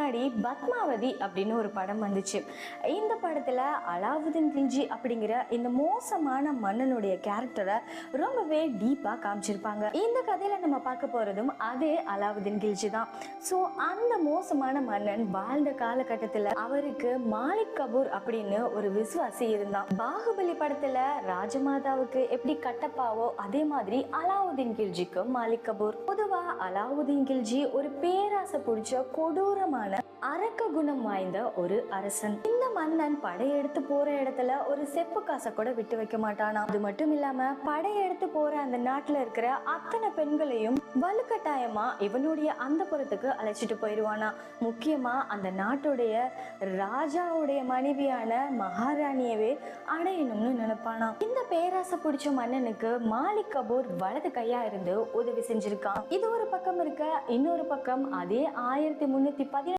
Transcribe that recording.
முன்னாடி பத்மாவதி அப்படின்னு ஒரு படம் வந்துச்சு. இந்த படத்துல அலாவுதீன் கில்ஜி அப்படிங்கிற இந்த மோசமான மன்னனுடைய கேரக்டரை ரொம்பவே டீப்பா காமிச்சிருப்பாங்க. இந்த கதையில நம்ம பார்க்க போறதும் அதே அலாவுதீன் கில்ஜி தான். ஸோ அந்த மோசமான மன்னன் வாழ்ந்த காலகட்டத்துல அவருக்கு மாலிக் கபூர் அப்படின்னு ஒரு விசுவாசி இருந்தான். பாகுபலி படத்துல ராஜமாதாவுக்கு எப்படி கட்டப்பாவோ அதே மாதிரி அலாவுதீன் கில்ஜிக்கு மாலிக் கபூர். பொதுவா அலாவுதீன் கில்ஜி ஒரு பேராசை பிடிச்ச கொடூரமான அரக்க குணம் வாய்ந்த ஒரு அரசன். இந்த மன்னன் படையெடுத்து போற இடத்துல ஒரு செப்பு காசை கூட விட்டு வைக்க மாட்டானா. அது மட்டும் இல்லாம படையெடுத்து போற அந்த நாட்டுல இருக்கிற அத்தனை பெண்களையும் வலுக்கட்டாயமா இவனுடைய அந்த புறத்துக்கு அழைச்சிட்டு போயிடுவானா. முக்கியமா அந்த நாட்டுடைய ராஜாவுடைய மனைவியான மகாராணியவே அடையணும்னு நினைப்பானா. இந்த பேராசை பிடிச்ச மன்னனுக்கு மாலிக் கபூர் வலது கையா இருந்து உதவி செஞ்சிருக்கான். இது ஒரு பக்கம் இருக்க, இன்னொரு பக்கம் அதே 1316